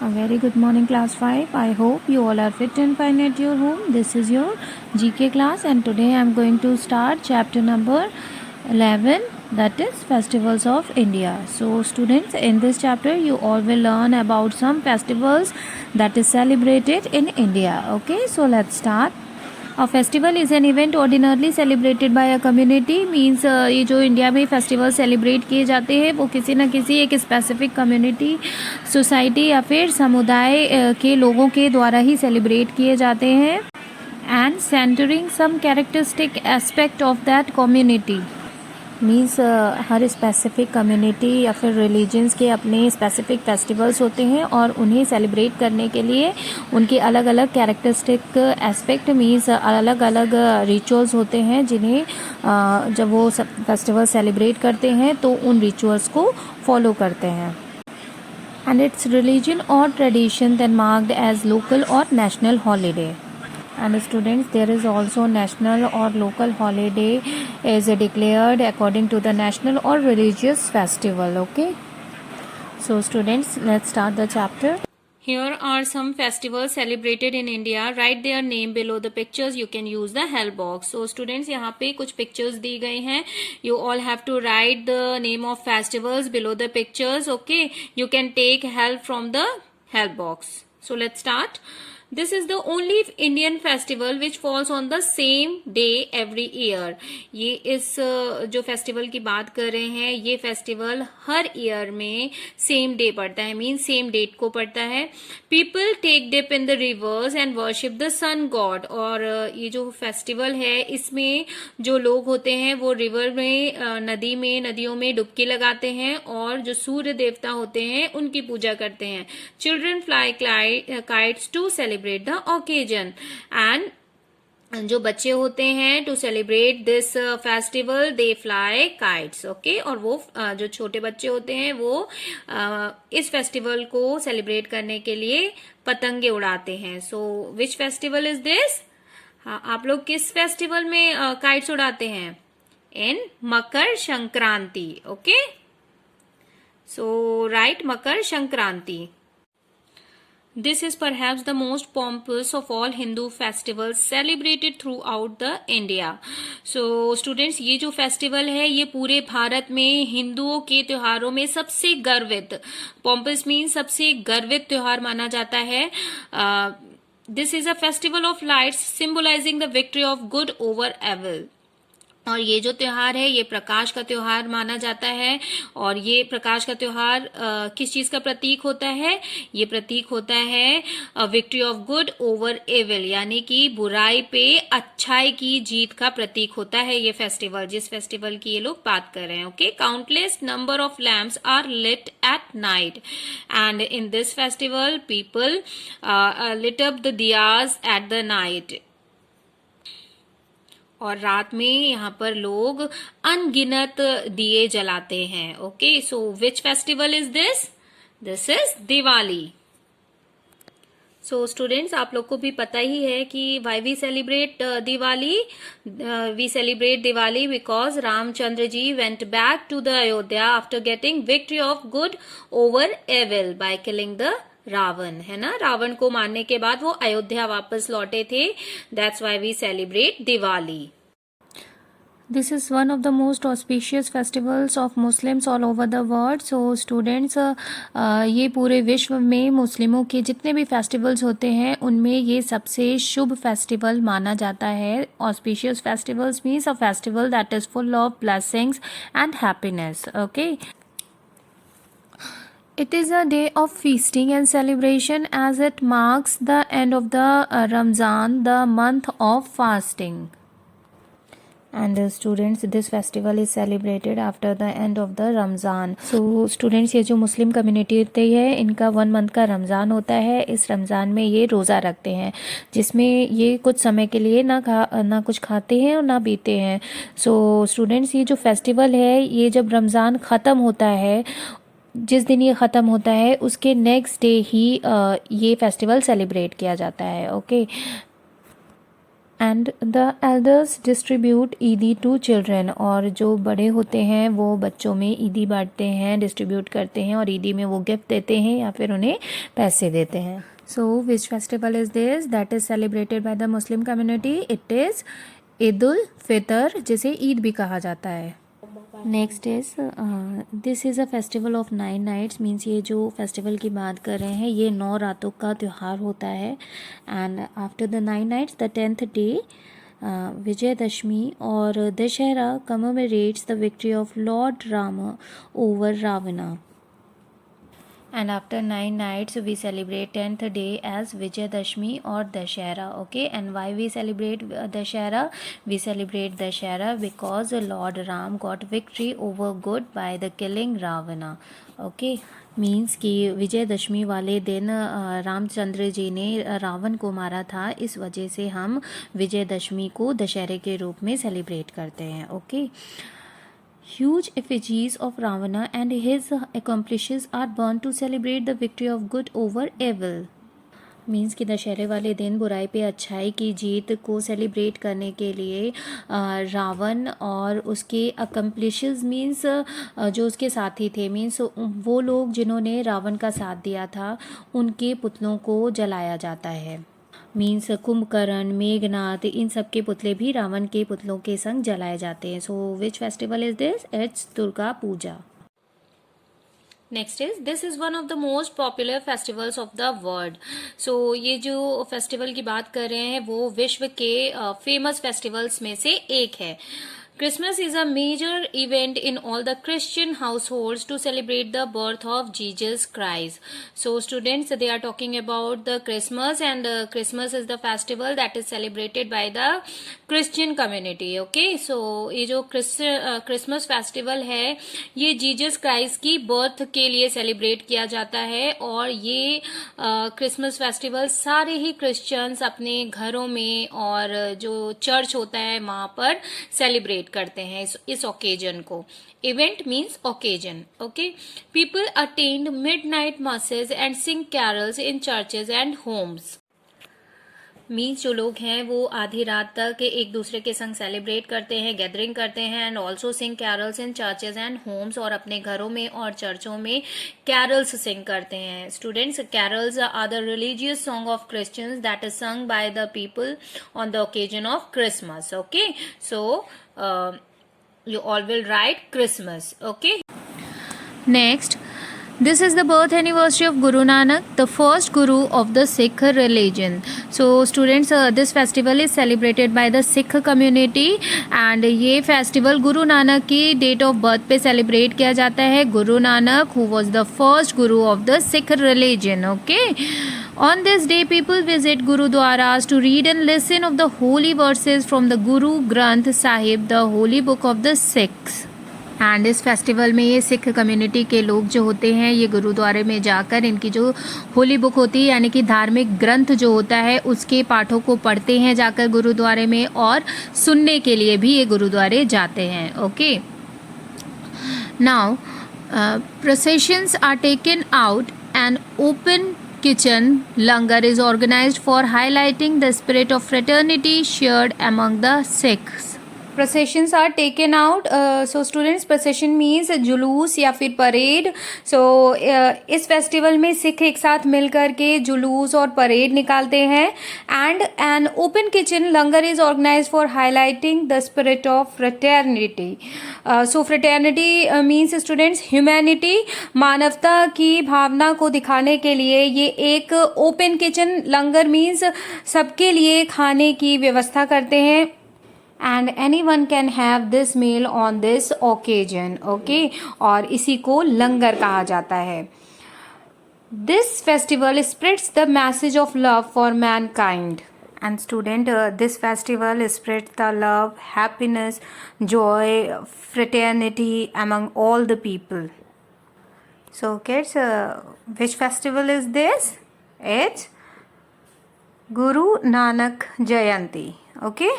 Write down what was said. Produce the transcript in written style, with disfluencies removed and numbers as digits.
A very good morning class 5. I hope you all are fit and fine at your home. This is your GK class and today I am going to start chapter number 11, that is festivals of India. So students, in this chapter you all will learn about some festivals that is celebrated in India. Okay, so let's start. A festival is an event ordinarily celebrated by a community means ये जो India में festival celebrate किए जाते हैं वो किसी न किसी एक स्पेसिफिक कम्युनिटी, सोसाइटी या फिर समुदाय के लोगों के द्वारा ही सेलिब्रेट किए जाते हैं and centering some characteristic aspect of that community means हर स्पेसिफिक कम्युनिटी या फिर रिलीजन्स के अपने स्पेसिफिक फेस्टिवल्स होते हैं और उन्हें सेलिब्रेट करने के लिए उनके अलग अलग कैरेक्टरिस्टिक एस्पेक्ट मीन्स अलग अलग रिचुअल्स होते हैं जिन्हें जब वो फेस्टिवल सेलिब्रेट करते हैं तो उन रिचुअल्स को फॉलो करते हैं एंड इट्स रिलीजन और tradition then marked as local और national holiday. And students, there is also national or local holiday is declared according to the national or religious festival. Okay, so students, let's start the chapter. Here are some festivals celebrated in India. Write their name below the pictures. You can use the help box. So students, यहाँ पे कुछ pictures दी गई हैं. You all have to write the name of festivals below the pictures. Okay, you can take help from the help box. So let's start. This is the only Indian festival which falls on the same day every year. ये इस जो festival की बात कर रहे हैं ये festival हर ईयर में सेम डे पड़ता है, मीन सेम डेट को पड़ता है. People take dip in the rivers and worship the sun god. और ये जो फेस्टिवल है इसमें जो लोग होते हैं वो रिवर में नदियों में डुबकी लगाते हैं और जो सूर्य देवता होते हैं उनकी पूजा करते हैं. Children fly kites to celebrate the occasion and जो बच्चे होते हैं to celebrate this festival they fly kites. Okay, और वो जो छोटे बच्चे होते हैं वो इस फेस्टिवल को सेलिब्रेट करने के लिए पतंगे उड़ाते हैं. So which festival is this? आप लोग किस फेस्टिवल में काइट्स उड़ाते हैं? In Makar Sankranti. Okay, so right, Makar Sankranti. This is perhaps the most pompous of all Hindu festivals celebrated throughout the India. So students, ये जो फेस्टिवल है ये पूरे भारत में हिंदुओं के त्योहारों में सबसे गर्वित, pompous means सबसे गर्वित त्योहार माना जाता है. This is a festival of lights symbolizing the victory of good over evil. और ये जो त्योहार है ये प्रकाश का त्योहार माना जाता है. और ये प्रकाश का त्योहार किस चीज का प्रतीक होता है? ये प्रतीक होता है victory of good over evil, यानी कि बुराई पे अच्छाई की जीत का प्रतीक होता है ये फेस्टिवल, जिस फेस्टिवल की ये लोग बात कर रहे हैं. Okay, countless number of lamps are lit at night and in this festival people lit up the diyas at the night. और रात में यहाँ पर लोग अनगिनत दिए जलाते हैं. Okay, so which festival is this? This is Diwali. So students, आप लोग को भी पता ही है कि why we celebrate Diwali. We celebrate Diwali because Ramchandra ji went back to the Ayodhya after getting victory of good over evil by killing the Ravan. है ना, रावण को मारने के बाद वो अयोध्या वापस लौटे थे. That's why we celebrate Diwali. This is one of the most auspicious festivals of Muslims all over the world. So students, ये पूरे विश्व में मुस्लिमों के जितने भी फेस्टिवल्स होते हैं उनमें ये सबसे शुभ फेस्टिवल माना जाता है. Auspicious festivals means a festival that is full of blessings and happiness. Okay. It is a day of feasting and celebration as it marks the end of the Ramzan, the month of fasting. And students, this festival is celebrated after the end of the Ramzan. So students, ये जो Muslim community होती है इनका 1 month का रमज़ान होता है. इस रमज़ान में ये रोज़ा रखते हैं जिसमें ये कुछ समय के लिए ना कुछ खाते हैं और ना पीते हैं. सो स्टूडेंट्स, ये जो फेस्टिवल है ये जब रमज़ान ख़त्म होता है, जिस दिन ये ख़त्म होता है उसके नेक्स्ट डे ही ये फेस्टिवल सेलिब्रेट किया जाता है. Okay, and the elders distribute ईदी टू चिल्ड्रेन, और जो बड़े होते हैं वो बच्चों में ईदी बांटते हैं, डिस्ट्रीब्यूट करते हैं, और ईदी में वो गिफ्ट देते हैं या फिर उन्हें पैसे देते हैं. So which festival is this that is celebrated by the Muslim community? It is Eid ul Fitr, जिसे ईद भी कहा जाता है. Next is this is a festival of 9 nights. Means ये जो फेस्टिवल की बात कर रहे हैं ये 9 रातों का त्यौहार होता है. And after the 9 nights the 10th day Vijayadashami और Dussehra commemorates the victory of lord Rama over Ravana. And after 9 nights we celebrate 10th day as Vijayadashmi or Dashera. Okay, and why we celebrate Dashera? We celebrate Dashera because Lord Ram got victory over good by the killing Ravana. Okay, means कि विजयदशमी वाले दिन रामचंद्र जी ने रावण को मारा था, इस वजह से हम विजयदशमी को दशहरे के रूप में सेलिब्रेट करते हैं. Okay. Huge effigies of Ravana and his accomplices are burned to celebrate the victory of good over evil. Means कि दशहरे वाले दिन बुराई पे अच्छाई की जीत को सेलिब्रेट करने के लिए रावण और उसके अकम्प्लिशेस मीन्स जो उसके साथी थे, मीन्स वो लोग जिन्होंने रावण का साथ दिया था उनके पुतलों को जलाया जाता है. मीन्स कुंभकर्ण, मेघनाथ, इन सब के पुतले भी रावण के पुतलों के संग जलाए जाते हैं. So which festival is this? It's Durga Puja. Next is this is one of the most popular festivals of the world. So ये जो फेस्टिवल की बात कर रहे हैं वो विश्व के फेमस फेस्टिवल्स में से एक है. Christmas is a major event in all the Christian households to celebrate the birth of Jesus Christ. So students, they are talking about the Christmas, and Christmas is the festival that is celebrated by the Christian community. Okay, so ये जो Christmas festival है ये Jesus Christ की birth के लिए celebrate किया जाता है, और ये क्रिसमस फेस्टिवल सारे ही क्रिश्चियंस अपने घरों में और जो चर्च होता है वहां पर सेलिब्रेट करते हैं इस ओकेजन को. Event means occasion. Okay. People attend midnight masses and sing carols in churches and homes. Means जो लोग हैं वो आधी रात तक एक दूसरे के संग सेलिब्रेट करते हैं, गैदरिंग करते हैं, and also sing carols in churches and homes, और अपने घरों में और चर्चों में कैरल्स सिंग करते हैं. Students, carols are the religious song of Christians that is sung by the people on the occasion of Christmas. Okay, so you all will write Christmas. Okay. Next, this is the birth anniversary of Guru Nanak, the first guru of the Sikh religion. So students, this festival is celebrated by the Sikh community, and ये festival Guru Nanak की date of birth पे celebrate किया जाता है. Guru Nanak who was the first guru of the Sikh religion. Okay. On this day, people visit Gurudwaras to read and listen of the holy verses from the Guru Granth Sahib, the holy book of the Sikhs. And इस festival में ये Sikh community के लोग जो होते हैं ये गुरुद्वारे में जाकर इनकी जो होली बुक होती है यानी कि धार्मिक ग्रंथ जो होता है उसके पाठों को पढ़ते हैं जाकर गुरुद्वारे में, और सुनने के लिए भी ये गुरुद्वारे जाते हैं. Okay. Now processions are taken out and open kitchen langar is organized for highlighting the spirit of fraternity shared among the Sikhs. Processions are taken out. So students, procession means जुलूस या फिर परेड. So इस festival में सिख एक साथ मिल कर के जुलूस और परेड निकालते हैं. And an open kitchen langar is organise for highlighting the spirit of fraternity. So fraternity means students humanity, मानवता की भावना को दिखाने के लिए ये एक ओपन किचन लंगर मीन्स सबके लिए खाने की व्यवस्था करते हैं. And any one can have this meal on this occasion. Okay, और इसी को लंगर कहा जाता है. This festival spreads the message of love for mankind. And student, this festival spreads the love, happiness, joy, fraternity among all the people. So kids, which festival is this? It's Guru Nanak Jayanti. Okay.